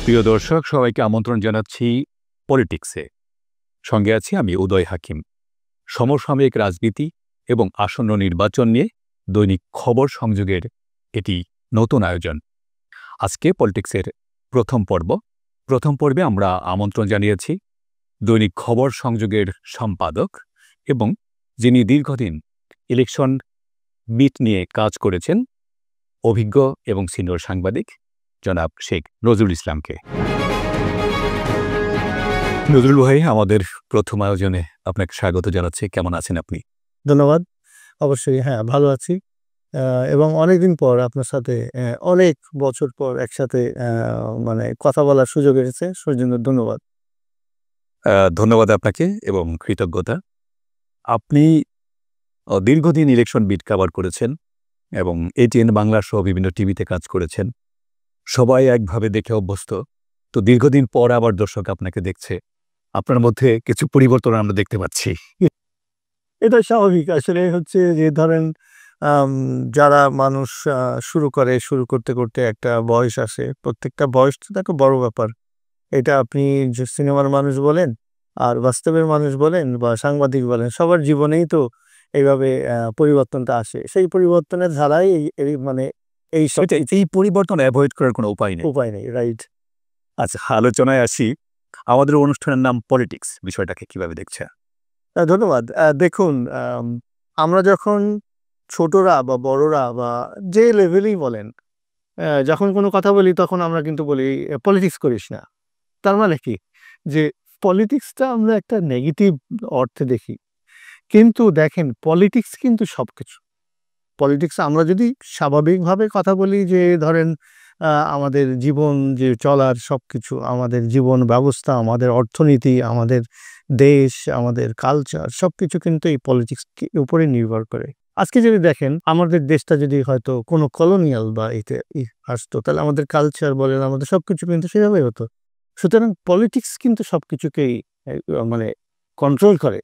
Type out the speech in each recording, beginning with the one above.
প্রিয় দর্শক, সবাইকে আমন্ত্রণ জানাচ্ছি পলিটিক্সে। সঙ্গে আছি আমি উদয় হাকিম। সমসাময়িক রাজনীতি এবং আসন্ন নির্বাচন নিয়ে দৈনিক খবর সংযোগের এটি নতুন আয়োজন। আজকে পলিটিক্সের প্রথম পর্বে আমরা আমন্ত্রণ জানিয়েছি দৈনিক খবর সংযোগের সম্পাদক এবং যিনি দীর্ঘদিন ইলেকশন বিট নিয়ে কাজ করেছেন, অভিজ্ঞ এবং সিনিয়র সাংবাদিক জনাব শেখ নজরুল ইসলামকে। নজরুল ভাই, আমাদের প্রথম আয়োজনে আপনাকে স্বাগত জানাচ্ছি। কেমন আছেন আপনি? ধন্যবাদ। অবশ্যই ভালো আছি এবং অনেকদিন পর আপনার সাথে অনেক বছর পর একসাথে কথা বলার সুযোগ এসেছে, সেজন্য ধন্যবাদ। ধন্যবাদ আপনাকে এবং কৃতজ্ঞতা। আপনি দীর্ঘদিন ইলেকশন বিট কভার করেছেন এবং এটিএন বাংলা সহ বিভিন্ন টিভিতে কাজ করেছেন। সবাই একভাবে দেখে অভ্যস্ত, তো দীর্ঘদিন পর আবার দর্শক আপনাকে দেখছে। আপনার মধ্যে কিছু পরিবর্তন আমরা দেখতে পাচ্ছি। এটা স্বাভাবিক। আসলে হচ্ছে যে ধরেন যারা মানুষ শুরু করতে করতে একটা বয়স আসে, প্রত্যেকটা বয়স তো একটা বড় ব্যাপার। এটা আপনি যে সিনেমার মানুষ বলেন আর বাস্তবের মানুষ বলেন বা সাংবাদিক বলেন, সবার জীবনেই তো এইভাবে পরিবর্তনটা আসে। সেই পরিবর্তনের ধারাই এই পরিবর্তন অ্যাভয়েড করার কোনো উপায় নেই। রাইট। আচ্ছা, আলোচনায় আসি। আমাদের অনুষ্ঠানের নাম পলিটিক্স, বিষয়টাকে কিভাবে দেখছে? ধন্যবাদ। দেখুন, আমরা যখন ছোটরা বা বড়রা বা যে লেভেলেই বলেন, যখন কোনো কথা বলি তখন আমরা কিন্তু বলি পলিটিক্স করিস না। তার মানে কি যে পলিটিক্সটা আমরা একটা নেগেটিভ অর্থে দেখি, কিন্তু দেখেন পলিটিক্স কিন্তু সবকিছু। পলিটিক্স আমরা যদি স্বাভাবিকভাবে কথা বলি যে ধরেন আমাদের জীবন যে চলার সবকিছু, আমাদের জীবন ব্যবস্থা, আমাদের অর্থনীতি, আমাদের দেশ, আমাদের কালচার সবকিছু কিন্তু এই পলিটিক্স উপরে নির্ভর করে। আজকে যদি দেখেন আমাদের দেশটা যদি হয়তো কোনো কলোনিয়াল বা এতে আসতো, তাহলে আমাদের কালচার বলেন, আমাদের সবকিছু কিন্তু সেভাবেই হতো। সুতরাং পলিটিক্স কিন্তু সবকিছুকেই কন্ট্রোল করে,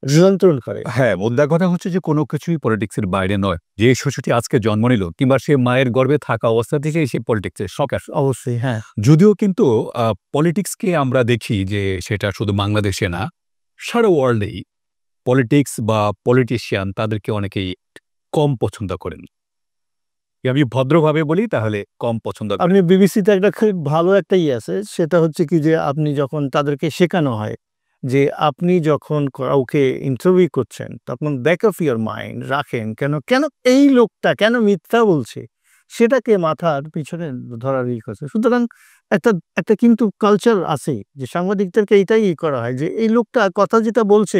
নিয়ন্ত্রণ করে। হ্যাঁ, মুদ্রা কথা হচ্ছে যে কোনো কিছুই পলিটিক্সের বাইরে নয়। যে শিশুটি আজকে জন্ম নিল কিংবা সে মায়ের গর্ভে থাকা অবস্থা থেকেই সে পলিটিক্সের শখ। অবশ্যই, হ্যাঁ। যদিও কিন্তু পলিটিক্সকে আমরা দেখি যে সেটা শুধু বাংলাদেশে না, সারা ওয়ার্ল্ডেই পলিটিক্স বা পলিটিশিয়ান তাদেরকে অনেকেই কম পছন্দ করেন। আমি ভদ্রভাবে বলি, তাহলে কম পছন্দ করেন। আপনি বিবিসিতে একটা খুব ভালো একটা আছে, সেটা হচ্ছে কি যে আপনি যখন তাদেরকে শেখানো হয় যে আপনি যখন কাউকে ইন্টারভিউ করছেন তখন ব্যাক অফ ইয়োর মাইন্ড রাখেন কেন কেন এই লোকটা কেন মিথ্যা বলছে, সেটাকে মাথার পিছনে ধরার করছে। সুতরাং একটা একটা কিন্তু কালচার আছে যে সাংবাদিকদেরকে এটাই করা হয় যে এই লোকটা কথা যেটা বলছে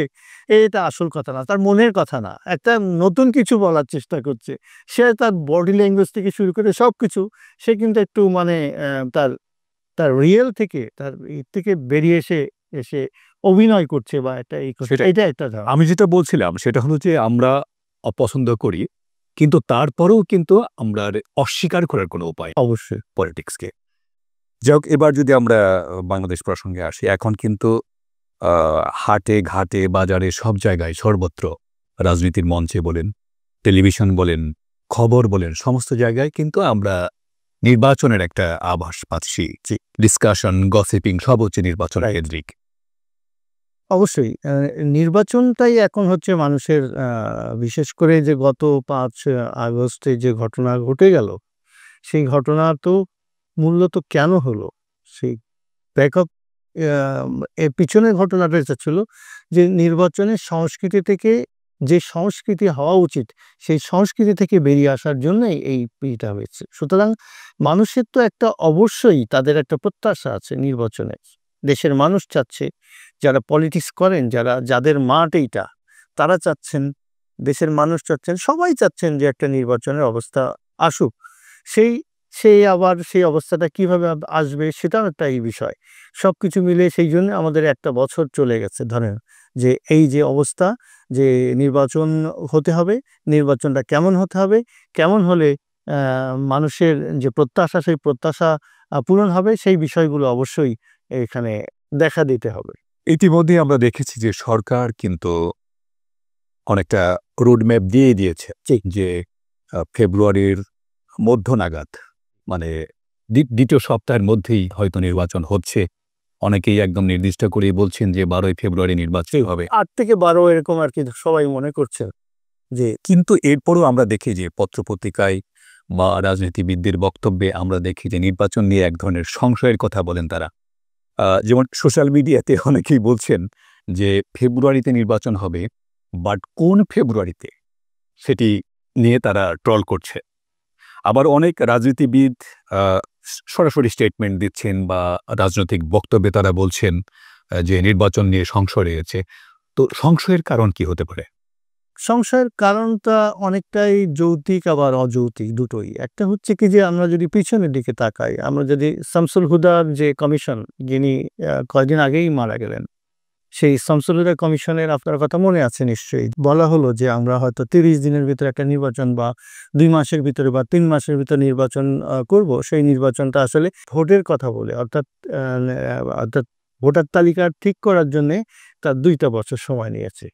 এটা আসল কথা না, তার মনের কথা না, একটা নতুন কিছু বলার চেষ্টা করছে। সে তার বডি ল্যাঙ্গুয়েজ থেকে শুরু করে সবকিছু সে কিন্তু একটু তার তার রিয়েল থেকে তার থেকে বেরিয়ে এসে অভিনয় করছে বা একটা করছে। এটা একটা ধারণা। আমি যেটা বলছিলাম সেটা হলো যে আমরা অপছন্দ করি, কিন্তু তারপরেও কিন্তু আমরা অস্বীকার করার কোনো উপায় অবশ্যই পলিটিক্সকে। যাই হোক, এবার যদি আমরা বাংলাদেশ প্রসঙ্গে আসি, এখন কিন্তু হাটে ঘাটে বাজারে সব জায়গায় সর্বত্র রাজনীতির মঞ্চে বলেন, টেলিভিশন বলেন, খবর বলেন, সমস্ত জায়গায় কিন্তু আমরা নির্বাচনের একটা আভাস পাচ্ছি। ডিসকাশন, গসিপিং সব হচ্ছে নির্বাচন কেন্দ্রিক। অবশ্যই নির্বাচনটাই এখন হচ্ছে মানুষের, বিশেষ করে যে গত 5 আগস্টে যে ঘটনা ঘটে গেল, সেই ঘটনা তো মূলত কেন হলো সেই ব্যাকআপ এর পিছনের ঘটনাটা এটা ছিল যে নির্বাচনের সংস্কৃতি থেকে, যে সংস্কৃতি হওয়া উচিত সেই সংস্কৃতি থেকে বেরিয়ে আসার জন্যই এই ইটা হয়েছে। সুতরাং মানুষের তো একটা অবশ্যই তাদের একটা প্রত্যাশা আছে নির্বাচনে। দেশের মানুষ চাচ্ছে, যারা পলিটিক্স করেন, যাদের মাঠ এইটা, তারা চাচ্ছেন, দেশের মানুষ চাচ্ছেন, সবাই চাচ্ছেন যে একটা নির্বাচনের অবস্থা আসুক। সেই সেই অবস্থাটা কিভাবে আসবে সেটাও একটা এই বিষয়। সবকিছু মিলে সেই জন্য আমাদের একটা বছর চলে গেছে ধরেন, যে এই যে অবস্থা, যে নির্বাচন হতে হবে, নির্বাচনটা কেমন হতে হবে, কেমন হলে মানুষের যে প্রত্যাশা সেই প্রত্যাশা পূরণ হবে, সেই বিষয়গুলো অবশ্যই এখানে দেখা দিতে হবে। ইতিমধ্যে আমরা দেখেছি যে সরকার কিন্তু অনেকটা রোডম্যাপ দিয়েছে যে ফেব্রুয়ারির মধ্য নাগাদ, মানে দ্বিতীয় সপ্তাহের মধ্যেই হয়তো নির্বাচন হচ্ছে। অনেকেই একদম নির্দিষ্ট করেই বলছেন যে 12ই ফেব্রুয়ারি নির্বাচন হবে। ৮ থেকে ১২ এরকম আরকি সবাই মনে করছে যে কিন্তু এরপরও আমরা দেখি যে পত্রপত্রিকায় বা রাজনীতিবিদদের বক্তব্যে আমরা দেখি যে নির্বাচন নিয়ে এক ধরনের সংশয়ের কথা বলেন তারা। যেমন সোশ্যাল মিডিয়াতে অনেকেই বলছেন যে ফেব্রুয়ারিতে নির্বাচন হবে, বাট কোন ফেব্রুয়ারিতে? সেটি নিয়ে তারা ট্রল করছে। আবার অনেক রাজনীতিবিদ আ সরাসরি স্টেটমেন্ট দিচ্ছেন বা রাজনৈতিক বক্তব্যে তারা বলছেন যে নির্বাচন নিয়ে সংশয় রয়েছে। তো সংশয়ের কারণ কি হতে পারে? সংশয়ের কারণটা অনেকটাই যৌক্তিক আবার অযৌক্তিক দুটোই। একটা হচ্ছে কি যে আমরা যদি পিছনের দিকে তাকাই, আমরা যদি শামসুল হুদার যে কমিশন যিনি কয়েকদিন আগেই মারা গেলেন। সেই শামসুল হুদা কমিশনের আপনার কথা মনে আছে নিশ্চয়ই। বলা হলো যে আমরা হয়তো ৩০ দিনের ভিতরে একটা নির্বাচন বা ২ মাসের ভিতরে বা ৩ মাসের ভিতরে নির্বাচন করব। সেই নির্বাচনটা আসলে ভোটের কথা বলে অর্থাৎ ভোটার তালিকা ঠিক করার জন্যে তার ২ টা বছর সময় নিয়েছে।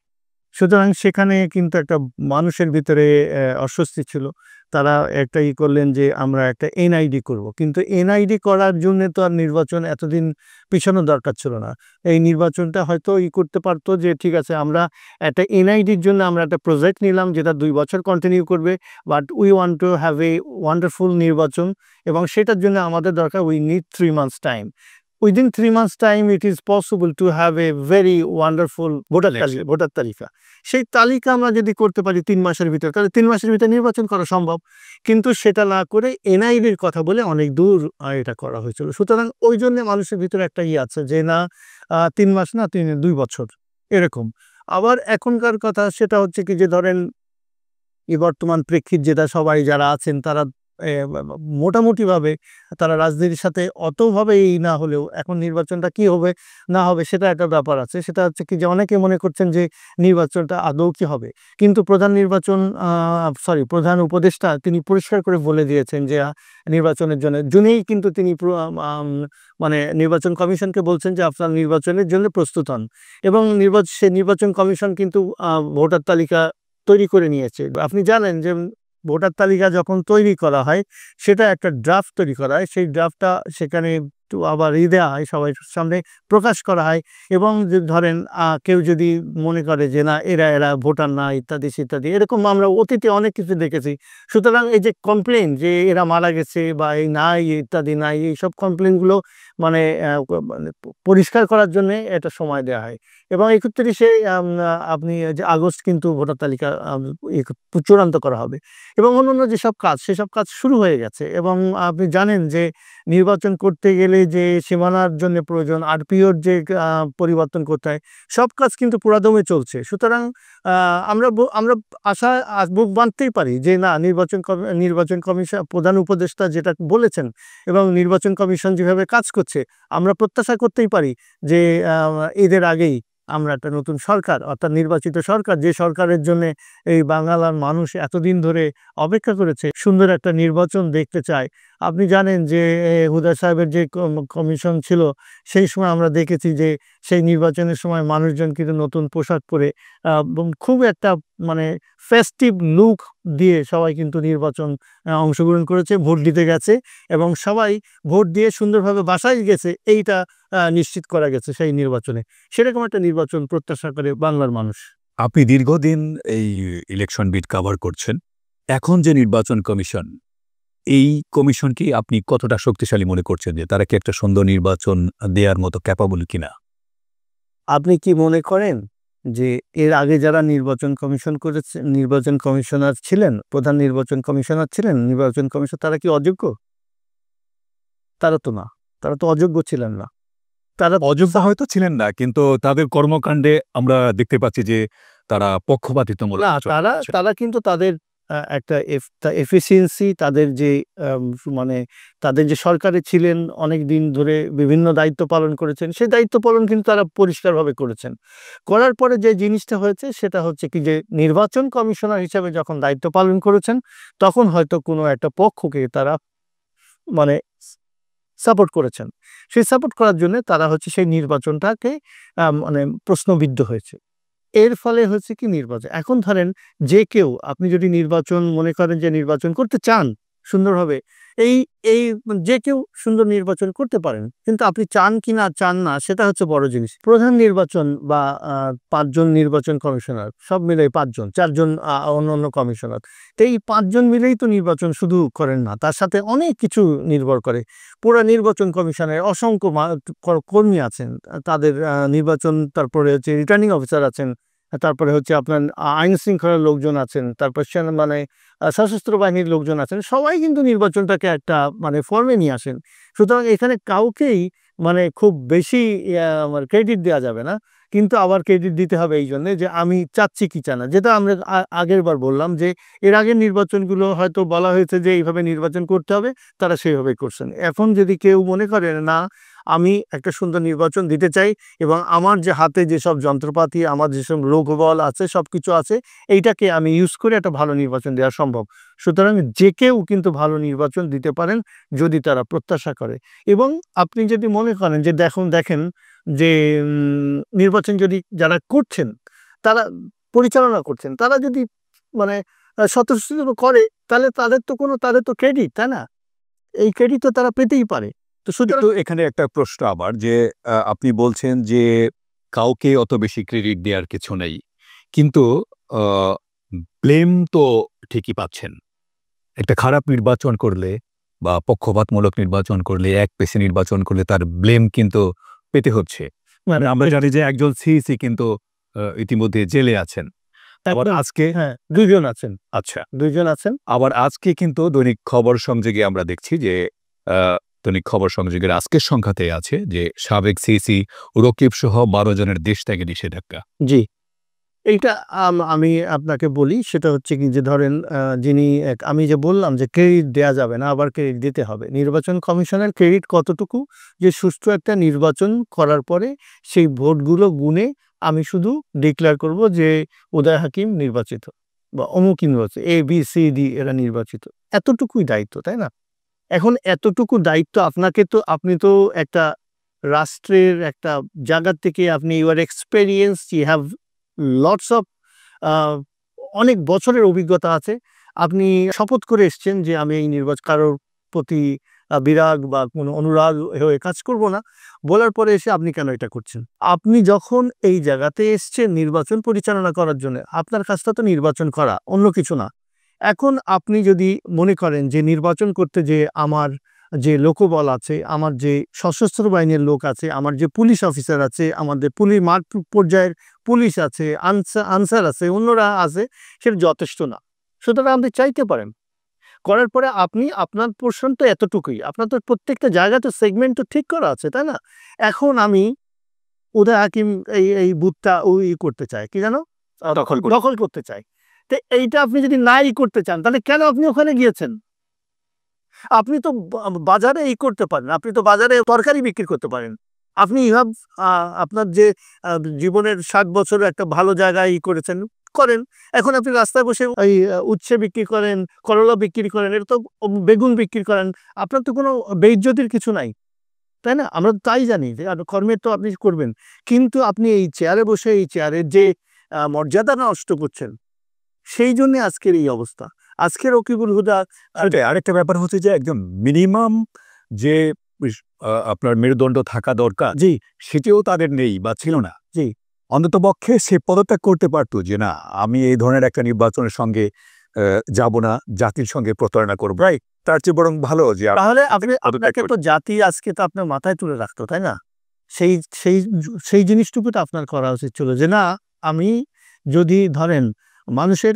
সুতরাং সেখানে কিন্তু একটা মানুষের ভিতরে অস্বস্তি ছিল। তারা একটা করলেন যে আমরা একটা এনআইডি করব। কিন্তু এনআইডি করার জন্যে তো আর নির্বাচন এতদিন পিছানো দরকার ছিল না। এই নির্বাচনটা হয়তো করতে পারত যে ঠিক আছে আমরা একটা এনআইডির জন্য আমরা একটা প্রজেক্ট নিলাম যেটা ২ বছর কন্টিনিউ করবে। But we want to have a wonderful নির্বাচন এবং সেটার জন্য আমাদের দরকার we need 3 months time. Within 3 months' time, it is possible to have a very wonderful voter তালিকা। সেই তালিকা আমরা যদি করতে পারি ৩ মাসের ভিতরে, তাহলে ৩ মাসের ভিতরে নির্বাচন করা সম্ভব। কিন্তু সেটা না করে এনআইডির কথা বলে অনেক দূর এটা করা হয়েছিল। সুতরাং ওইজন্যে মানুষের ভিতরে একটা আছে যে না ৩ মাস না ২ বছর এরকম। আবার এখনকার কথা সেটা হচ্ছে কি যে ধরেন বর্তমান প্রেক্ষিত যেটা সবাই যারা আছেন তারা মোটামুটিভাবে তারা রাজনীতির সাথে অতভাবেই না হলেও এখন নির্বাচনটা কি হবে না হবে সেটা একটা ব্যাপার আছে। সেটা হচ্ছে কি যে অনেকে মনে করছেন যে নির্বাচনটা আদৌ কি হবে? কিন্তু প্রধান উপদেষ্টা তিনি পরিষ্কার করে বলে দিয়েছেন যে নির্বাচনের জন্যই কিন্তু তিনি মানে নির্বাচন কমিশনকে বলছেন যে আপনারা নির্বাচনের জন্য প্রস্তুত হন এবং সে নির্বাচন কমিশন কিন্তু ভোটার তালিকা তৈরি করে নিয়েছে। আপনি জানেন যে ভোটার তালিকা যখন তৈরি করা হয় সেটা একটা ড্রাফট তৈরি করা হয়। সেই ড্রাফটটা সেখানে একটু আবার দেয়া হয়, সবার সামনে প্রকাশ করা হয় এবং যে ধরেন কেউ যদি মনে করে যে না এরা ভোটার না ইত্যাদি এরকম আমরা অতীতে অনেক কিছু দেখেছি। সুতরাং এই যে কমপ্লেইন যে এরা মারা গেছে বা এই নাই ইত্যাদি নাই এইসব কমপ্লেইনগুলো মানে পরিষ্কার করার জন্যে একটা সময় দেয়া হয় এবং ৩১শে আপনি যে আগস্ট কিন্তু ভোটার তালিকা চূড়ান্ত করা হবে এবং অন্যান্য যেসব কাজ সেসব কাজ শুরু হয়ে গেছে এবং আপনি জানেন যে নির্বাচন করতে গেলে যে সীমানার জন্য প্রয়োজন আরপিওর যে পরিবর্তন করতে হয় সব কাজ কিন্তু পুরাদমে চলছে। সুতরাং আমরা আশা বুক বাঁধতেই পারি যে না নির্বাচন কমিশন প্রধান উপদেষ্টা যেটা বলেছেন এবং নির্বাচন কমিশন যেভাবে কাজ করছে আমরা প্রত্যাশা করতেই পারি যে ঈদের আগেই আমরা একটা নতুন সরকার অর্থাৎ নির্বাচিত সরকার যে সরকারের জন্যে এই বাংলার মানুষ এতদিন ধরে অপেক্ষা করেছে সুন্দর একটা নির্বাচন দেখতে চায়। আপনি জানেন যে হুদা সাহেবের যে কমিশন ছিল সেই সময় আমরা দেখেছি যে সেই নির্বাচনের সময় মানুষজন কিন্তু নতুন পোশাক পরে এবং খুব একটা মানে ফেস্টিভ লুক দিয়ে সবাই কিন্তু নির্বাচন অংশগ্রহণ করেছে, ভোট দিতে গেছে এবং সবাই ভোট দিয়ে সুন্দরভাবে বাসায় গেছে এইটা নিশ্চিত করা গেছে সেই নির্বাচনে। সেরকম একটা নির্বাচন প্রত্যাশা করে বাংলার মানুষ। আপনি দীর্ঘদিন এই ইলেকশন বিট কভার করছেন। এখন যে নির্বাচন কমিশন, এই কমিশনকে আপনি কতটা শক্তিশালী মনে করছেন যে তারা কি একটা সুন্দর নির্বাচন দেয়ার মতো ক্যাপাবল কিনা? আপনি কি মনে করেন যে এর আগে যারা নির্বাচন কমিশনার ছিলেন, প্রধান নির্বাচন কমিশনার ছিলেন, নির্বাচন কমিশন তারা কি অযোগ্য? তারা তো না। তারা তো অযোগ্য ছিলেন না। তারা অযোগ্য হয়তো ছিলেন না, কিন্তু তাদের কর্মকাণ্ডে আমরা দেখতে পাচ্ছি যে তারা পক্ষপাতিত্বমূলক না আচরণ তারা করছে। তারা কিন্তু তাদের একটা এফিসিয়েন্সি তাদের যে মানে তাদের যে সরকারে ছিলেন অনেকদিন ধরে বিভিন্ন দায়িত্ব পালন করেছেন, সেই দায়িত্ব পালন কিন্তু তারা পরিষ্কারভাবে করেছেন। করার পরে যে জিনিসটা হয়েছে সেটা হচ্ছে কি যে নির্বাচন কমিশনার হিসেবে যখন দায়িত্ব পালন করেছেন, তখন হয়তো কোনো একটা পক্ষকে তারা মানে সাপোর্ট করেছেন। সেই সাপোর্ট করার জন্যে তারা হচ্ছে সেই নির্বাচনটাকে মানে প্রশ্নবিদ্ধ হয়েছে। এর ফলে হচ্ছে কি নির্বাচন। এখন ধরেন যে কেউ আপনি যদি নির্বাচন মনে করেন যে নির্বাচন করতে চান, সুন্দরভাবে এই এই যে কেউ সুন্দর নির্বাচন করতে পারেন, কিন্তু আপনি চান কি না চান না সেটা হচ্ছে বড় জিনিস। প্রধান নির্বাচন বা ৫ জন নির্বাচন কমিশনার সব মিলে ৫ জন, ৪ জন অন্যান্য কমিশনার। তো এই ৫ জন মিলেই তো নির্বাচন শুধু করেন না, তার সাথে অনেক কিছু নির্ভর করে। পুরা নির্বাচন কমিশনের অসংখ্য কর্মী আছেন, তাদের নির্বাচন, তারপরে হচ্ছে রিটার্নিং অফিসার আছেন, তারপরে হচ্ছে আপনার আইন শৃঙ্খলার লোকজন আছেন, তারপর মানে সশস্ত্র বাহিনীর লোকজন আছেন, সবাই কিন্তু নির্বাচনটাকে একটা মানে ফর্মে নিয়ে আসেন। সুতরাং এখানে কাউকেই মানে খুব বেশি মানে ক্রেডিট দেওয়া যাবে না, কিন্তু আবার ক্রেডিট দিতে হবে এই জন্যে যে আমি চাচ্ছি কি চানা, যেটা আমরা আগের বার বললাম যে এর আগের নির্বাচনগুলো হয়তো বলা হয়েছে যে এইভাবে নির্বাচন করতে হবে, তারা সেইভাবেই করছেন। এখন যদি কেউ মনে করে না আমি একটা সুন্দর নির্বাচন দিতে চাই এবং আমার যে হাতে যেসব যন্ত্রপাতি, আমার যেসব লোকবল আছে, সব কিছু আছে, এইটাকে আমি ইউজ করে একটা ভালো নির্বাচন দেওয়া সম্ভব। সুতরাং যে কেউ কিন্তু ভালো নির্বাচন দিতে পারেন যদি তারা প্রত্যাশা করে। এবং আপনি যদি মনে করেন যে দেখেন যে নির্বাচন যদি যারা করছেন, তারা পরিচালনা করছেন, তারা যদি মানে স্বতঃস্ফূর্ত করে, তাহলে তাদের তো ক্রেডিট, তাই না? এই ক্রেডিট তো তারা পেতেই পারে। তো কিন্তু এখানে একটা প্রশ্ন আবার যে আপনি বলছেন যে কাউকে অত বেশি ক্রেডিট দেওয়ার কিছু নেই, কিন্তু ব্লেম তো ঠিকই পাচ্ছেন। একটা খারাপ নির্বাচন করলে বা পক্ষপাতমূলক নির্বাচন করলে, একপেশে নির্বাচন করলে তার ব্লেম কিন্তু পেতে হচ্ছে। মানে আমরা জানি যে একজন সিইসি কিন্তু ইতিমধ্যে জেলে আছেন। আবার আজকে ২ জন আছেন। আচ্ছা, ২ জন আছেন। আবার আজকে কিন্তু দৈনিক খবর সংযোগে আমরা দেখছি যে দৈনিক খবর সংযোগের আজকের সংখ্যাতে আছে যে সাবেক সিইসি রকিব সহ ১২ জনের দেশ ত্যাগে নিষেধাজ্ঞা। জি, এইটা আমি আপনাকে বলি, সেটা হচ্ছে কি যে ধরেন যিনি আমি যে বললাম যে ক্রেডিট দেয়া যাবে না, আবার ক্রেডিট দিতে হবে। নির্বাচন কমিশনের ক্রেডিট কতটুকু, যে সুষ্ঠু একটা নির্বাচন করার পরে সেই ভোটগুলো গুণে আমি শুধু ডিক্লেয়ার করব যে উদয় হাকিম নির্বাচিত বা অমুক নির্বাচিত, ABCD এরা নির্বাচিত। এতটুকুই দায়িত্ব, তাই না? এখন এতটুকু দায়িত্ব আপনি তো একটা রাষ্ট্রের একটা জায়গা থেকে আপনি you are experience, you have lots of অনেক বছরের অভিজ্ঞতা আছে। আপনি শপথ করে এসছেন যে আমি এই কারোর প্রতি বিরাগ বা কোনো অনুরাগ হয়ে কাজ করব না। বলার পরে এসে আপনি কেন এটা করছেন? আপনি যখন এই জায়গাতে এসছেন নির্বাচন পরিচালনা করার জন্য, আপনার কাজটা তো নির্বাচন করা, অন্য কিছু না। এখন আপনি যদি মনে করেন যে নির্বাচন করতে যে আমার যে লোকবল আছে, আমার যে সশস্ত্র বাহিনীর লোক আছে, আমার যে পুলিশ অফিসার আছে, আমাদের মাঠ পর্যায়ের পুলিশ আছে, আনসার আছে, অন্যরা আছে, সেটা যথেষ্ট না। সুতরাং আপনি চাইতে পারেন। করার পরে আপনি আপনার পোরশন তো এতটুকুই। আপনার তো প্রত্যেকটা জায়গা তো সেগমেন্ট তো ঠিক করা আছে, তাই না? এখন আমি উদয় হাকিম এই বুথটা করতে চায়, কি জানো? দখল করতে চায়। তো এইটা আপনি যদি নাই করতে চান, তাহলে কেন আপনি ওখানে গিয়েছেন? আপনি তো বাজারে করতে পারেন। আপনি তো বাজারে তরকারি বিক্রি করতে পারেন। আপনি আপনার যে জীবনের ৬০ বছরের একটা ভালো জায়গায় করেছেন, করেন। এখন আপনি রাস্তায় বসে উচ্ছে বিক্রি করেন, করলা বিক্রি করেন, এটা তো বেগুন বিক্রি করেন। আপনার তো কোনো বেইজ্জতির কিছু নাই, তাই না? আমরা তো তাই জানি যে কর্মের তো আপনি করবেন। কিন্তু আপনি এই চেয়ারে বসে এই চেয়ারের যে মর্যাদা নষ্ট করছেন, সেই জন্যে আজকের এই অবস্থা। আজকের রকিবুল হুদা আরেকটা ব্যাপার হচ্ছে যে একদম মিনিমাম যে আপনার মেরুদণ্ড থাকা দরকার, জি, সেটিও তাদের নেই বা ছিল না। জি। অন্ততপক্ষে সে পদত্যাগ করতে পারতো যে না, আমি এই ধরনের একটা নির্বাচনের সঙ্গে যাব না, জাতির সঙ্গে প্রতারণা করব। রাইট, তার চেয়ে বরং ভালো যে তাহলে আপনাকে তো জাতি আজকে তো আপনার মাথায় তুলে রাখতো, তাই না? সেই সেই সেই জিনিসটুকু তো আপনার করা উচিত ছিল যে না, আমি যদি ধরেন মানুষের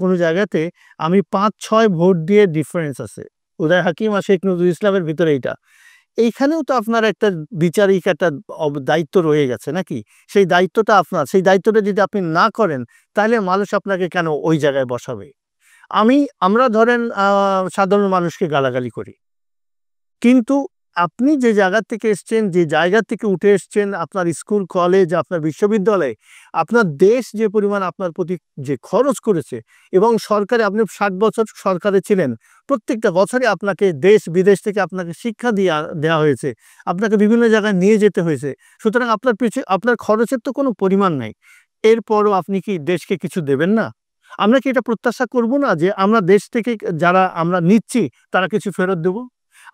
কোনো জায়গাতে আমি ৫-৬ ভোট দিয়ে ডিফারেন্স আছে উদয় হাকিম আর শেখ নজরুল ইসলামের ভিতরে, এইখানেও তো আপনার একটা বিচারিক একটা দায়িত্ব রয়ে গেছে নাকি? সেই দায়িত্বটা আপনার, সেই দায়িত্বটা যদি আপনি না করেন, তাহলে মানুষ আপনাকে কেন ওই জায়গায় বসাবে? আমরা ধরেন সাধারণ মানুষকে গালাগালি করি, কিন্তু আপনি যে জায়গা থেকে এসছেন, যে জায়গা থেকে উঠে এসছেন, আপনার স্কুল, কলেজ, আপনার বিশ্ববিদ্যালয়ে, আপনার দেশ যে পরিমাণ আপনার প্রতি যে খরচ করেছে, এবং সরকারে আপনি ৬০ বছর সরকারে ছিলেন, প্রত্যেকটা বছরে আপনাকে দেশ বিদেশ থেকে আপনাকে শিক্ষা দেওয়া হয়েছে, আপনাকে বিভিন্ন জায়গায় নিয়ে যেতে হয়েছে। সুতরাং আপনার খরচের তো কোনো পরিমাণ নাই। এরপরও আপনি কি দেশকে কিছু দেবেন না? আমরা কি এটা প্রত্যাশা করব না যে আমরা দেশ থেকে যারা আমরা নিচ্ছি তারা কিছু ফেরত দেব?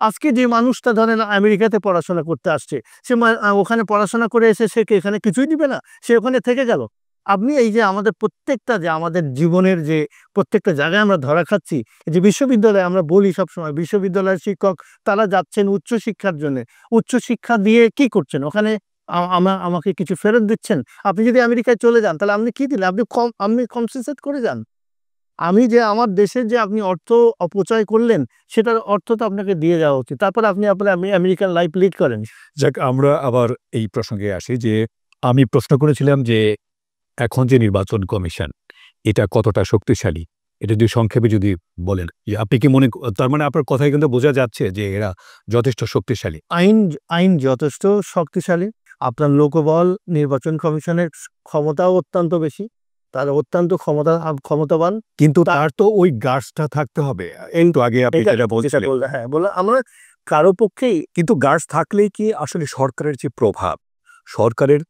আজকে যে মানুষটা ধরেন আমেরিকাতে পড়াশোনা করতে আসছে, সে ওখানে পড়াশোনা করে এসে সে কি এখানে কিছুই দিবে না? সে ওখানে থেকে গেল। আপনি এই যে আমাদের প্রত্যেকটা যে আমাদের জীবনের যে প্রত্যেকটা জায়গায় আমরা ধরা খাচ্ছি, এই যে বিশ্ববিদ্যালয়ে আমরা বলি সবসময় বিশ্ববিদ্যালয়ের শিক্ষক তারা যাচ্ছেন উচ্চশিক্ষার জন্যে। উচ্চশিক্ষা দিয়ে কি করছেন? ওখানে আমাকে কিছু ফেরত দিচ্ছেন? আপনি যদি আমেরিকায় চলে যান তাহলে আপনি কি দিলেন? আপনি কম্পেনসেট করে যান। আমি যে আমার দেশের যে আপনি অর্থ অপচয় করলেন, সেটার অর্থ তো আপনাকে দিয়ে যাওয়া উচিত। তারপরে আপনি আপনার আমেরিকান লাইফ লিড করেন। যাক, আমরা আবার এই প্রসঙ্গে আসি যে আমি প্রশ্ন করেছিলাম যে এখন যে নির্বাচন কমিশন এটা কতটা শক্তিশালী, এটা যদি সংক্ষেপে যদি বলেন যে আপনি কি মনে তার মানে আপনার কথায় কিন্তু বোঝা যাচ্ছে যে এরা যথেষ্ট শক্তিশালী। আইন যথেষ্ট শক্তিশালী। আপনার লোকবল নির্বাচন কমিশনের ক্ষমতাও অত্যন্ত বেশি। তারা অত্যন্ত ক্ষমতাবান। কিন্তু তার তো ওই গার্ডসটা থাকতে হবে। একটু আগে আপনি যেটা বলছিলেন, হ্যাঁ, আমরা কারো পক্ষেই কিন্তু গার্ডস থাকলেই কি আসলে সরকারের যে প্রভাব, সরকারের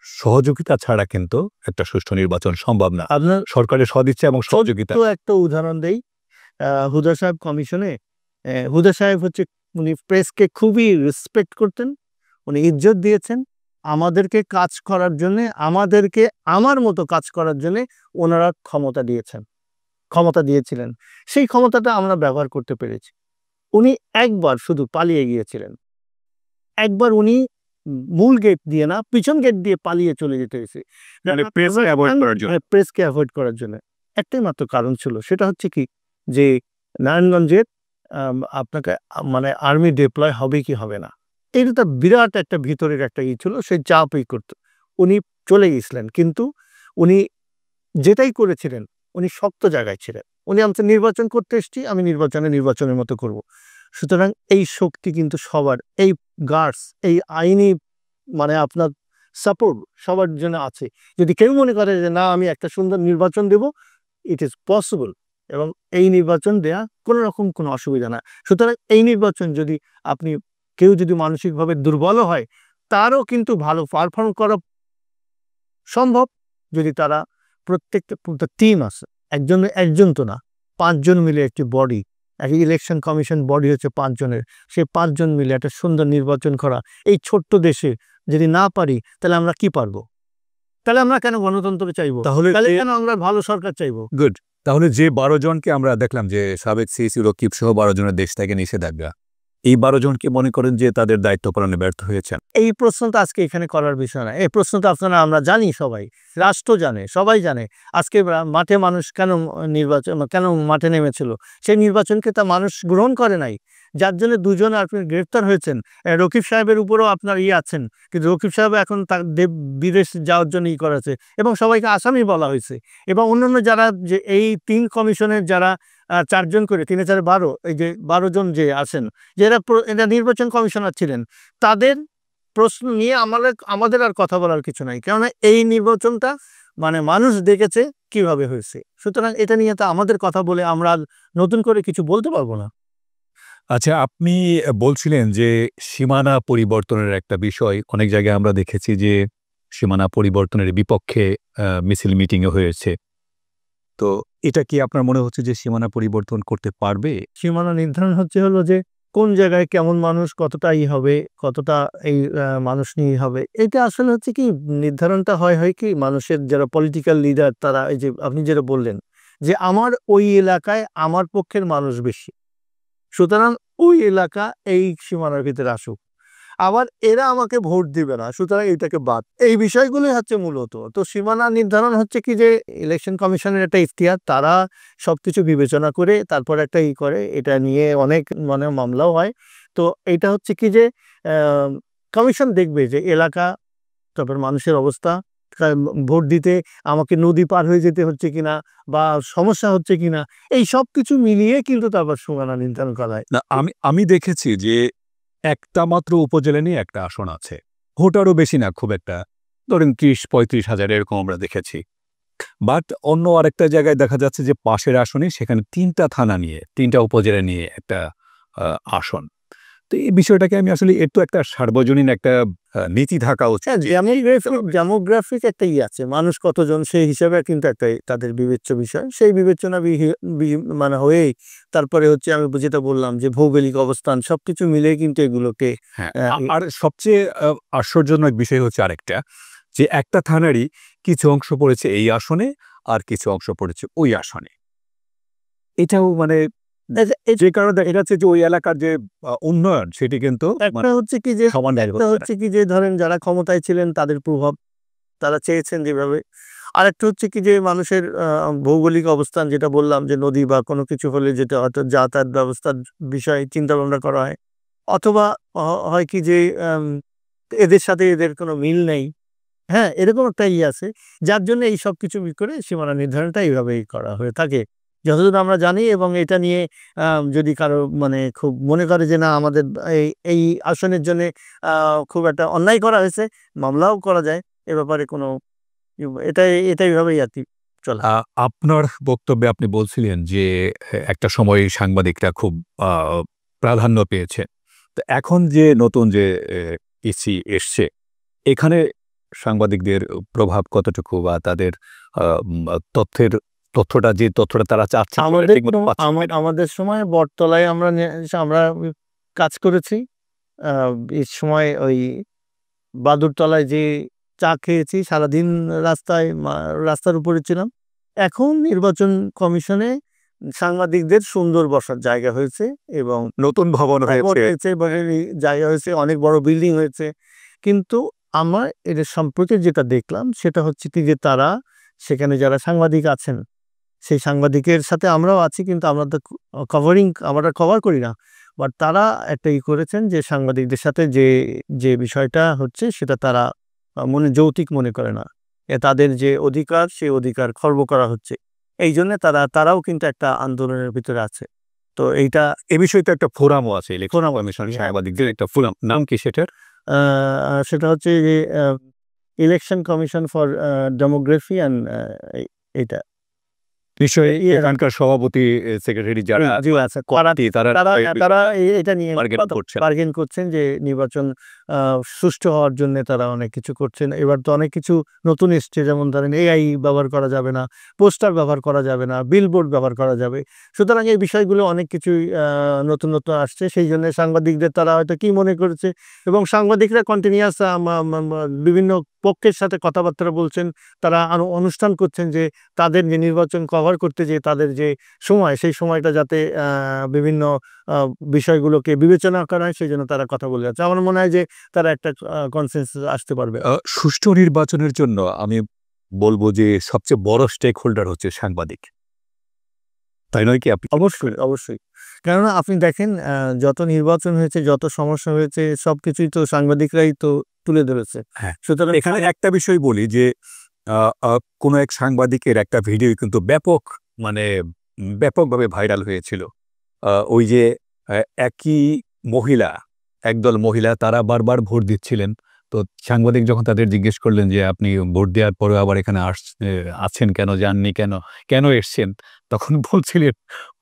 সহযোগিতা ছাড়া কিন্তু একটা সুষ্ঠু নির্বাচন সম্ভব না। আপনার সরকারের সদিচ্ছা এবং সহযোগিতা। তো একটা উদাহরণ দেই। হুদা সাহেব কমিশনে হুদা সাহেব হচ্ছে উনি প্রেসকে খুবই রেসপেক্ট করতেন। উনি ইজ্জত দিয়েছেন। আমাদেরকে কাজ করার জন্যে, আমাদেরকে আমার মতো কাজ করার জন্যে ওনারা ক্ষমতা দিয়েছিলেন। সেই ক্ষমতাটা আমরা ব্যবহার করতে পেরেছি। উনি একবার শুধু পালিয়ে গিয়েছিলেন। একবার উনি মূল গেট দিয়ে না, পিছন গেট দিয়ে পালিয়ে চলে যেতে হয়েছে। মানে প্রেসকে অ্যাভয়েড করার জন্য। প্রেসকে অ্যাভয়েড করার জন্য। একটাই মাত্র কারণ ছিল। সেটা হচ্ছে কি যে নারায়ণগঞ্জের আপনাকে মানে আর্মি ডিপ্লয় হবে কি হবে না। এটা তার বিরাট একটা ভিতরের একটা ছিল, সে চাপই করত। উনি চলে গেছিলেন, কিন্তু উনি যেটাই করেছিলেন উনি শক্ত জায়গায় ছিলেন। উনি আমি নির্বাচন করতে এসেছি, আমি নির্বাচনের মতো করব। সুতরাং এই শক্তি কিন্তু সবার, এই গার্ডস, এই আইনি মানে আপনার সাপোর্ট সবার জন্য আছে। যদি কেউ মনে করে যে না আমি একটা সুন্দর নির্বাচন দেব, ইট ইজ পসিবল, এবং এই নির্বাচন দেয়া কোনো রকম কোনো অসুবিধা না। সুতরাং এই নির্বাচন যদি আপনি কেউ যদি মানসিকভাবে দুর্বল হয়, তারও কিন্তু ভালো পারফর্ম করা সম্ভব যদি তারা প্রত্যেকটা টিম আছে। একজন তো না, 5 জন মিলে একটি বডি, একটা ইলেকশন কমিশন বডি হচ্ছে 5 জনের। সেই 5 জন মিলে একটা সুন্দর নির্বাচন করা এই ছোট্ট দেশে যদি না পারি, তাহলে আমরা কি পারবো? তাহলে আমরা কেন গণতন্ত্র চাইবো? তাহলে কেন আমরা ভালো সরকার চাইবো? গুড। তাহলে যে 12 জনকে আমরা দেখলাম যে সাবেক সিইসি রকিব সহ 12 জনের দেশ থেকে নিষেধাজ্ঞা, এই 12 জনকে মনে করেন যে তাদের দায়িত্ব পালনে ব্যর্থ হয়েছেন? এই প্রশ্নটা আজকে এখানে করার বিষয় না। এই প্রশ্নটা আপনারা আমরা জানি, সবাই রাষ্ট্র জানে, সবাই জানে। আজকে মাঠে মানুষ কেন মাঠে নেমেছিল? সেই নির্বাচনকে তা মানুষ গ্রহণ করে নাই, যার জন্য 2 জন আপনি গ্রেফতার হয়েছেন। রকিব সাহেবের উপরেও আপনার আছেন, কিন্তু রকিব সাহেব এখন তার বিদেশ যাওয়ার জন্য করেছে, এবং সবাইকে আসামি বলা হয়েছে। এবং অন্যান্য যারা যে এই 3 কমিশনের যারা 4 জন করে 3 4 12, এই যে 12 জন যে আছেন, যারা নির্বাচন কমিশনার ছিলেন, তাদের প্রশ্ন নিয়ে আমাদের আর কথা বলার কিছু নাই। কেননা এই নির্বাচনটা মানে মানুষ দেখেছে কিভাবে হয়েছে। সুতরাং এটা নিয়ে তো আমাদের কথা বলে আমরা নতুন করে কিছু বলতে পারবো না। আচ্ছা, আপনি বলছিলেন যে সীমানা পরিবর্তনের একটা বিষয় অনেক জায়গায় আমরা দেখেছি যে সীমানা পরিবর্তনের বিপক্ষে মিছিল মিটিংও হয়েছে। তো এটা কি আপনার মনে হচ্ছে যে সীমানা পরিবর্তন করতে পারবে? সীমানা নির্ধারণ হলো যে কোন জায়গায় কেমন মানুষ কতটা হবে, কতটা এই মানুষ নিয়ে হবে। এটা আসলে হচ্ছে কি নির্ধারণটা হয় কি মানুষের যারা পলিটিক্যাল লিডার, তারা এই যে আপনি যেটা বললেন যে আমার ওই এলাকায় আমার পক্ষের মানুষ বেশি, সুতরাং ওই এলাকা এই সীমানার ভিতরে আসুক। আবার এরা আমাকে ভোট দিবে না, সুতরাং এটাকে বাদ। এই বিষয়গুলোই হচ্ছে মূলত। তো সীমানা নির্ধারণ হচ্ছে কি যে ইলেকশন কমিশনের একটা ইখতিয়ার, তারা সবকিছু বিবেচনা করে তারপর একটা করে, এটা নিয়ে অনেক মানে মামলাও হয়। তো এটা হচ্ছে কি যে কমিশন দেখবে যে এলাকা, তারপর মানুষের অবস্থা, ভোট দিতে আমাকে নদী পার হয়ে যেতে হচ্ছে কিনা বা সমস্যা হচ্ছে কিনা, এই সব কিছু মিলিয়ে কিন্তু তারপর সীমানা নির্ধারণ করা হয়। না, আমি দেখেছি যে একটা মাত্র উপজেলা নিয়ে একটা আসন আছে, ভোটারও বেশি না খুব একটা, ধরেন 30-35 হাজার এরকম আমরা দেখেছি। বাট অন্য আরেকটা জায়গায় দেখা যাচ্ছে যে পাশের আসনে সেখানে 3টা থানা নিয়ে 3টা উপজেলা নিয়ে একটা আসন। তো এই বিষয়টাকে আমি আসলে একটু একটা সার্বজনীন একটা নীতি থাকা উচিত। ডেমোগ্রাফিক একটা আছে, মানুষ কতজন সেই হিসাবে কিন্তু একটা তাদের বিবেচ্য বিষয়, সেই বিবেচনা মানে হয়েই তারপরে হচ্ছে আমি যেটা বললাম যে ভৌগোলিক অবস্থান সবকিছু মিলে কিন্তু এগুলোকে হ্যাঁ, আর সবচেয়ে আশ্চর্যজনক বিষয় হচ্ছে আরেকটা, যে একটা থানারই কিছু অংশ পড়েছে এই আসনে আর কিছু অংশ পড়েছে ওই আসনে। এটাও মানে যে কারণে দেখা যাচ্ছে যে ওই এলাকার যে উন্নয়ন সেটি কিন্তু একটা হচ্ছে কি যে সমান একটা হচ্ছে কি যে ধরেন যারা ক্ষমতায় ছিলেন তাদের প্রভাব তারা চেয়েছেন যেভাবে, আরেকটা হচ্ছে কি যে মানুষের ভৌগোলিক অবস্থান যেটা বললাম যে নদী বা কোনো কিছু হলে যেটা হয়তো যাতায়াত ব্যবস্থার বিষয়ে চিন্তা ভাবনা করা হয়, অথবা হয় কি যে এদের সাথে এদের কোনো মিল নেই, হ্যাঁ এরকম একটা আছে যার জন্য এই সব কিছু করে সীমানা নির্ধারণটা এইভাবেই করা হয়ে থাকে যতদূর আমরা জানি। এবং এটা নিয়ে যদি কারো মানে খুব মনে করে যে না আমাদের এই এই আসনের জন্য খুব একটা অন্যায় করা হয়েছে, মামলাও করা যায়, এ ব্যাপারে কোনো এটাই এটাই ভাবেই আর কি চলে। আপনার বক্তব্যে আপনি বলছিলেন যে একটা সময় সাংবাদিকরা খুব প্রাধান্য পেয়েছে। তো এখন যে নতুন যে ইসি এসছে, এখানে সাংবাদিকদের প্রভাব কতটুকু বা তাদের তথ্যটা তারা চাচ্ছে আমাদের সময় বটতলায় আমরা আমরা কাজ করেছি, এই সময় ওই বাদুরতলায় যে চা খেয়েছি সারাদিন, রাস্তার উপরে ছিলাম। এখন নির্বাচন কমিশনে সাংবাদিকদের সুন্দর বসার জায়গা হয়েছে এবং নতুন ভবন হয়েছে, জায়গা হয়েছে, অনেক বড় বিল্ডিং হয়েছে। কিন্তু আমার এদের সম্পর্কে যেটা দেখলাম সেটা হচ্ছে কি যে তারা সেখানে যারা সাংবাদিক আছেন সেই সাংবাদিকের সাথে আমরাও আছি, কিন্তু আমরা তো আমরা কভার করি না, বাট তারা একটা করেছেন যে সাংবাদিকদের সাথে যে যে বিষয়টা হচ্ছে সেটা তারা যৌক্তিক মনে করে না, তাদের যে অধিকার সেই অধিকার খর্ব করা হচ্ছে, এই জন্য তারাও কিন্তু একটা আন্দোলনের ভিতরে আছে। তো এইটা এ বিষয়ে তো একটা ফোরামও আছে, সাংবাদিকদের একটা ফোরাম, নাম কি সেটার? সেটা হচ্ছে যে election commission for demography and এইটা নিশ্চয়ই এখানকার সভাপতি সেক্রেটারি যারা তারা এটা নিয়ে করছেন, বার্গেন করছেন যে নির্বাচন সুষ্ঠু হওয়ার জন্য তারা অনেক কিছু করছেন। এবার তো অনেক কিছু নতুন এসছে, যেমন ধরেন এআই ব্যবহার করা যাবে না, পোস্টার ব্যবহার করা যাবে না, বিলবোর্ড ব্যবহার করা যাবে। সুতরাং এই বিষয়গুলো অনেক কিছুই নতুন নতুন আসছে, সেই জন্য সাংবাদিকদের তারা হয়তো কি মনে করেছে, এবং সাংবাদিকরা কন্টিনিউয়াস বিভিন্ন পক্ষের সাথে কথাবার্তা বলছেন, তারা অনুষ্ঠান করছেন যে তাদের যে নির্বাচন কভার করতে যে তাদের যে সময় সেই সময়টা যাতে বিভিন্ন বিষয়গুলোকে বিবেচনা করা হয় সেই জন্য তারা কথা বলে যাচ্ছে। আমার মনে হয় যে তারা একটা কনসেনসাস আসতে পারবে। সুষ্ঠু নির্বাচনের জন্য আমি বলবো যে সবচেয়ে বড় স্টেক হোল্ডার হচ্ছে সাংবাদিক, তাই নয় কি? আপনি অবশ্যই অবশ্যই, কেননা আপনি দেখেন যত নির্বাচন হয়েছে, যত সমস্যা হয়েছে, সবকিছুই তো সাংবাদিকরাই তো তুলে ধরেছে। হ্যাঁ, সুতরাং এখানে একটা বিষয় বলি যে কোনো এক সাংবাদিকের একটা ভিডিও কিন্তু ব্যাপকভাবে ভাইরাল হয়েছিল। ওই যে একই মহিলা, একদল মহিলা তারা বারবার ভোট দিচ্ছিলেন। তো সাংবাদিক যখন তাদের জিজ্ঞেস করলেন যে আপনি ভোট দেওয়ার পরেও আবার এখানে আছেন কেন, যাননি কেন, কেন এসছেন? তখন বলছিলেন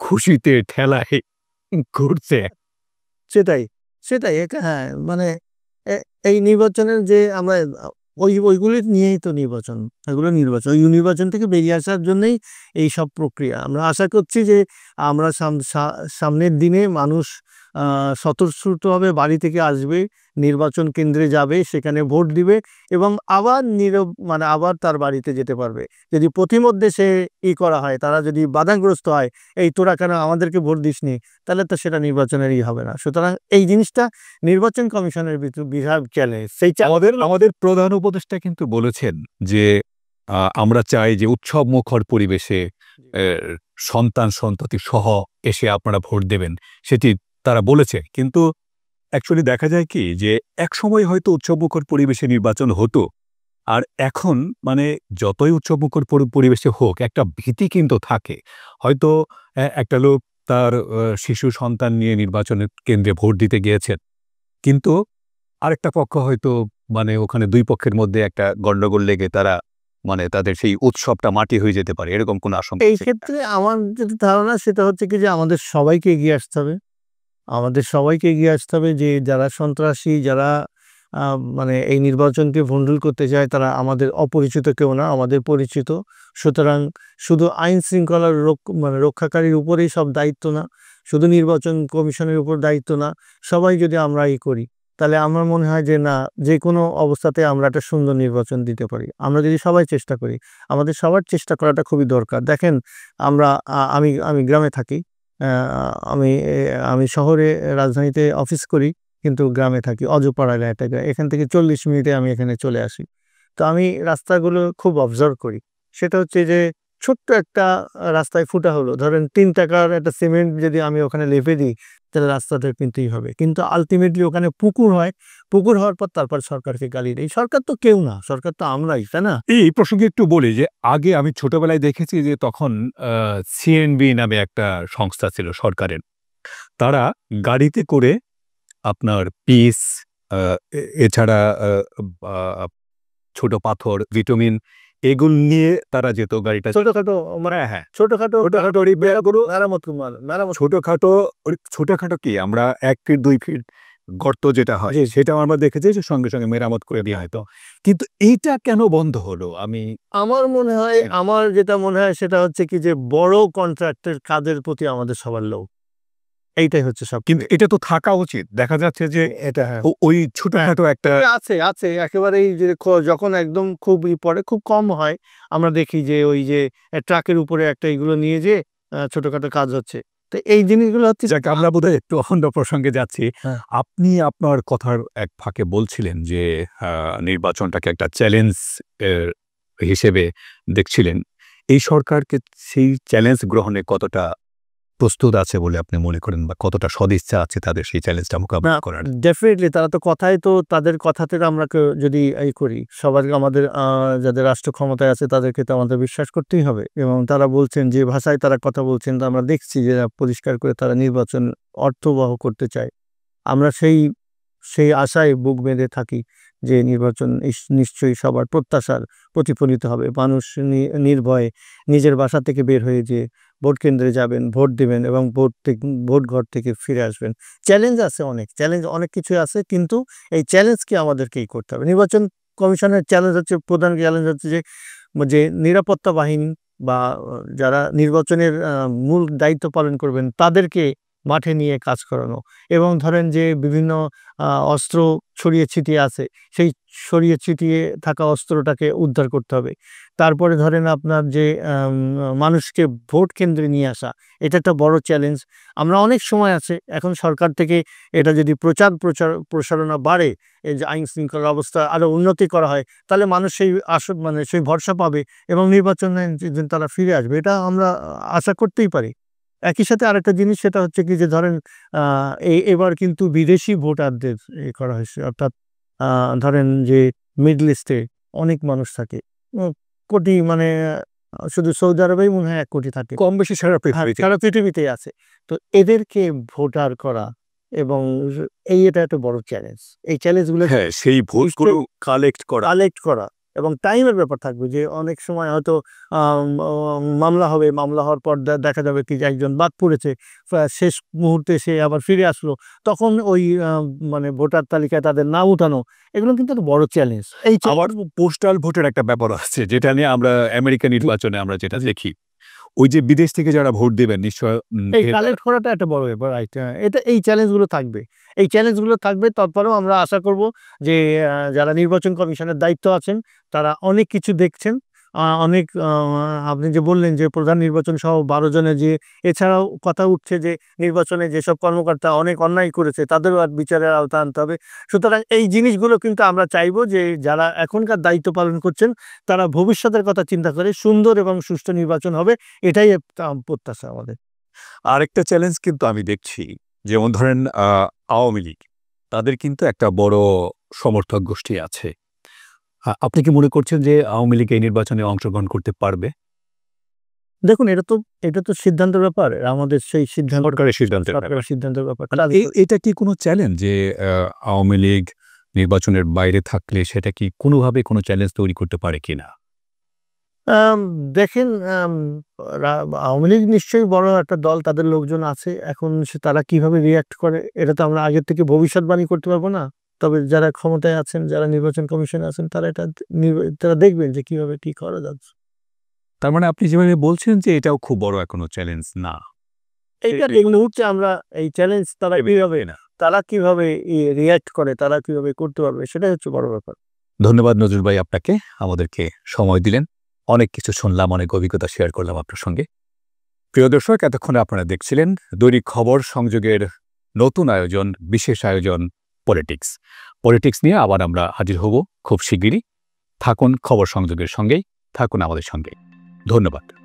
খুশিতে ঠেলায় ঘুরছে। সেটাই, সেটাই। হ্যাঁ, মানে এই নির্বাচনের যে আমরা ওইগুলি নিয়েই তো নির্বাচন, এগুলো নির্বাচন, ওই নির্বাচন থেকে বেরিয়ে আসার জন্যই এই সব প্রক্রিয়া। আমরা আশা করছি যে আমরা সামনের দিনে মানুষ স্বতঃস্ফূর্তভাবে বাড়ি থেকে আসবে, নির্বাচন কেন্দ্রে যাবে, সেখানে ভোট দিবে এবং আবার আবার তার বাড়িতে যেতে পারবে। যদি প্রতিমধ্যে সে করা হয়, তারা যদি বাধাগ্রস্ত হয়, এই তোরা কেন আমাদেরকে ভোট দিসনি, তাহলে তো সেটা নির্বাচনেরই হবে না। সুতরাং এই জিনিসটা নির্বাচন কমিশনের বিরাট চ্যালেঞ্জ। আমাদের প্রধান উপদেষ্টা কিন্তু বলেছেন যে আমরা চাই যে উৎসব মুখর পরিবেশে সন্তান-সন্ততি সহ এসে আপনারা ভোট দেবেন, সেটি তারা বলেছে। কিন্তু অ্যাকচুয়ালি দেখা যায় কি যে একসময় হয়তো উৎসবমুখর পরিবেশে নির্বাচন হতো, আর এখন মানে যতই উৎসবমুখর পরিবেশে হোক একটা ভীতি কিন্তু থাকে। হয়তো একটা লোক তার শিশু সন্তান নিয়ে নির্বাচনের কেন্দ্রে ভোট দিতে গিয়েছেন, কিন্তু আরেকটা পক্ষ হয়তো মানে ওখানে দুই পক্ষের মধ্যে একটা গন্ডগোল লেগে তারা মানে তাদের সেই উৎসবটা মাটি হয়ে যেতে পারে, এরকম কোনো আশঙ্কা? এই ক্ষেত্রে আমার যেটা ধারণা সেটা হচ্ছে কি যে আমাদের সবাইকে এগিয়ে আসতে হবে, আমাদের সবাইকে এগিয়ে আসতে হবে যে যারা সন্ত্রাসী, যারা মানে এই নির্বাচনকে ভণ্ডুল করতে চায়, তারা আমাদের অপরিচিত কেউ না, আমাদের পরিচিত। সুতরাং শুধু আইন শৃঙ্খলার মানে রক্ষাকারীর উপরেই সব দায়িত্ব না, শুধু নির্বাচন কমিশনের উপর দায়িত্ব না, সবাই যদি আমরা করি, তাহলে আমার মনে হয় যে না, যে কোনো অবস্থাতে আমরা একটা সুন্দর নির্বাচন দিতে পারি, আমরা যদি সবাই চেষ্টা করি। আমাদের সবার চেষ্টা করাটা খুবই দরকার। দেখেন, আমরা আমি আমি গ্রামে থাকি, আমি আমি শহরে রাজধানীতে অফিস করি, কিন্তু গ্রামে থাকি, অজপাড়া এলাকায়। এখান থেকে 40 মিনিটে আমি এখানে চলে আসি। তো আমি রাস্তাগুলো খুব অবজার্ভ করি। সেটা হচ্ছে যে ছোট্ট একটা রাস্তায় ফুটা হলো, ধরেন 3 টাকার একটা সিমেন্ট যদি আমি ওখানে লেপে দিই, তাহলে রাস্তাটা কিনতেই হবে। কিন্তু আলটিমেটলি ওখানে পুকুর হয়, পুকুর হওয়ার পর তারপর সরকারকে গালি দেয়। সরকার তো কেউ না, সরকার তো আমরাই, তাই না? এই প্রসঙ্গে একটু বলি যে আগে আমি ছোটবেলায় দেখেছি যে তখন সিএনবি নামে একটা সংস্থা ছিল সরকারের। তারা গাড়িতে করে আপনার পিস, এছাড়া বা ছোট পাথর, ভিটামিন এগুলো নিয়ে তারা যেত গাড়িটা। ছোটখাটো মানে হ্যাঁ, ছোটখাটো ছোটখাটো রিপেয়ারগুলো, ছোটখাটো কি আমরা 1 ফিট 2 ফিট গর্ত যেটা হয় সেটাও আমরা দেখেছি যে সঙ্গে সঙ্গে মেরামত করে দেওয়া হয়তো। কিন্তু এইটা কেন বন্ধ হলো? আমার মনে হয়, আমার যেটা মনে হয় সেটা হচ্ছে কি যে বড় কন্ট্রাক্টের কাজের প্রতি আমাদের সবার লোভ, এইটাই হচ্ছে সব। কিন্তু এটা তো থাকা উচিত। দেখা যাচ্ছে যে এটা ওই ছোটখাটো একটা আছে আছে একেবারেই যে যখন একদম খুব পরে খুব কম হয়, আমরা দেখি যে ওই যে ট্রাকের উপরে একটা এগুলো নিয়ে যে ছোটখাটো কাজ হচ্ছে। তো এই জিনিসগুলো হচ্ছে যাক, আমরা বোধহয় একটু অন্য প্রসঙ্গে যাচ্ছি। হ্যাঁ। আপনি আপনার কথার এক ফাঁকে বলছিলেন যে নির্বাচনটাকে একটা চ্যালেঞ্জ হিসেবে দেখছিলেন। এই সরকারকে সেই চ্যালেঞ্জ গ্রহণে কতটা প্রস্তুত আছে বলে আপনি মনে করেন, বা কতটা সদিচ্ছা আছে তাদের সেই চ্যালেঞ্জটা মোকাবিলা করার? ডেফিনেটলি তারা তো কথাই তো, তাদের কথাতে আমরা যদি করি, সবার আমাদের যাদের রাষ্ট্র ক্ষমতায় আছে তাদেরকে তো আমাদের বিশ্বাস করতেই হবে। এবং তারা বলছেন, যে ভাষায় তারা কথা বলছেন, তা আমরা দেখছি যে পরিষ্কার করে তারা নির্বাচন অর্থবহ করতে চায়। আমরা সেই সেই আশায় বুক বেঁধে থাকি যে নির্বাচন নিশ্চয়ই সবার প্রত্যাশার প্রতিফলিত হবে। মানুষ নির্ভয়ে নিজের বাসা থেকে বের হয়ে যে ভোট কেন্দ্রে যাবেন, ভোট দিবেন এবং ভোট ঘর থেকে ফিরে আসবেন। চ্যালেঞ্জ আছে, অনেক কিছু আছে, কিন্তু এই চ্যালেঞ্জকে আমাদেরকেই করতে হবে। নির্বাচন কমিশনের চ্যালেঞ্জ হচ্ছে, প্রধান চ্যালেঞ্জ হচ্ছে যে যে নিরাপত্তা বাহিনী বা যারা নির্বাচনের মূল দায়িত্ব পালন করবেন, তাদেরকে মাঠে নিয়ে কাজ করানো। এবং ধরেন যে বিভিন্ন অস্ত্র ছড়িয়ে ছিটিয়ে আছে, সেই ছড়িয়ে ছিটিয়ে থাকা অস্ত্রটাকে উদ্ধার করতে হবে। তারপরে ধরেন আপনার যে মানুষকে ভোট কেন্দ্রে নিয়ে আসা, এটা একটা বড় চ্যালেঞ্জ। আমরা অনেক সময় আছে এখন সরকার থেকে, এটা যদি প্রসারণা বাড়ে, এই যে আইন শৃঙ্খলা অবস্থা আরও উন্নতি করা হয়, তাহলে মানুষ সেই মানে সেই ভরসা পাবে এবং নির্বাচনে তারা ফিরে আসবে, এটা আমরা আশা করতেই পারি। একই সাথে আরেকটা জিনিস, সেটা হচ্ছে কি যে ধরেন এবার কিন্তু বিদেশি ভোটারদের করা হয়েছে। অর্থাৎ ধরেন যে মিডল ইস্টে অনেক মানুষ থাকে, কোটি মানে শুধু সৌদি আরবেই মনে হয় 1 কোটি থাকে, কম বেশি সারা পৃথিবীতে। সারা পৃথিবীতেই আছে। তো এদেরকে ভোটার করা এবং এটা একটা বড় চ্যালেঞ্জ। এই চ্যালেঞ্জগুলো হ্যাঁ, সেই ভোটগুলো কালেক্ট করা এবং টাইমের ব্যাপার থাকবে, যে অনেক সময় হয়তো মামলা হবে, মামলা হওয়ার পর দেখা যাবে কি যে একজন বাদ পড়েছে, শেষ মুহূর্তে সে আবার ফিরে আসলো, তখন ওই মানে ভোটার তালিকায় তাদের নাম উঠানো, এগুলো কিন্তু একটা বড় চ্যালেঞ্জ। আবার পোস্টাল ভোটের একটা ব্যাপার আছে, যেটা নিয়ে আমরা আমেরিকা নির্বাচনে আমরা যেটা দেখি, ওই যে বিদেশ থেকে যারা ভোট দেবেন নিশ্চয় এই কালেক্ট করাটা একটা বড় ব্যাপার, রাইট? এই চ্যালেঞ্জগুলো থাকবে, তারপরেও আমরা আশা করব যে যারা নির্বাচন কমিশনের দায়িত্ব আছেন, তারা অনেক কিছু দেখছেন। অনেক আপনি যে বললেন যে প্রধান নির্বাচন সহ 12 জনের, যে এছাড়াও কথা উঠছে যে নির্বাচনে যেসব কর্মকর্তা অনেক অন্যায় করেছে, তাদেরও আর বিচারের আওতা আনতে হবে। সুতরাং এই জিনিসগুলো কিন্তু আমরা চাইবো যে যারা এখনকার দায়িত্ব পালন করছেন, তারা ভবিষ্যতের কথা চিন্তা করে সুন্দর এবং সুষ্ঠু নির্বাচন হবে, এটাই একটা প্রত্যাশা আমাদের। আরেকটা চ্যালেঞ্জ কিন্তু আমি দেখছি, যেমন ধরেন আওয়ামী লীগ, তাদের কিন্তু একটা বড় সমর্থক গোষ্ঠী আছে। আপনি কি মনে করছেন যে আওয়ামী লীগ এই নির্বাচনে অংশগ্রহণ করতে পারবে? দেখুন, এটা তো সিদ্ধান্তের ব্যাপার, আমাদের সেই সরকারের সিদ্ধান্তের ব্যাপার। এটা কি কোনো চ্যালেঞ্জ যে আওয়ামী লীগ নির্বাচনের বাইরে থাকলে সেটা কি কোনোভাবে কোনো চ্যালেঞ্জ তৈরি করতে পারে কিনা? আম দেখেন, আওয়ামী লীগ নিশ্চয়ই বড় একটা দল, তাদের লোকজন আছে। এখন তারা কিভাবে রিঅ্যাক্ট করে এটা তো আমরা আগের থেকে ভবিষ্যৎবাণী করতে পারবো না। তবে যারা ক্ষমতায় আছেন, যারা নির্বাচন কমিশনে আছেন, তারা এটা তারা দেখবেন যে কিভাবে কি করা যাচ্ছে। তার মানে আপনি যেভাবে বলছেন যে এটাও খুব বড় এখনো চ্যালেঞ্জ না। এই মুহূর্তে আমরা এই চ্যালেঞ্জ তারা কিভাবে রিঅ্যাক্ট করে, তারা কিভাবে করতে পারবে, সেটাই হচ্ছে বড় ব্যাপার। ধন্যবাদ নজরুল ভাই, আপনাকে আমাদেরকে সময় দিলেন। অনেক কিছু শুনলাম, অনেক অভিজ্ঞতা শেয়ার করলাম আপনার সঙ্গে। প্রিয় দর্শক, এতক্ষণে আপনারা দেখছিলেন দৈনিক খবর সংযোগের নতুন আয়োজন, বিশেষ আয়োজন পলিটিক্স। পলিটিক্স নিয়ে আবার আমরা হাজির হব খুব শিগগিরই। থাকুন খবর সংযোগের সঙ্গেই, থাকুন আমাদের সঙ্গে। ধন্যবাদ।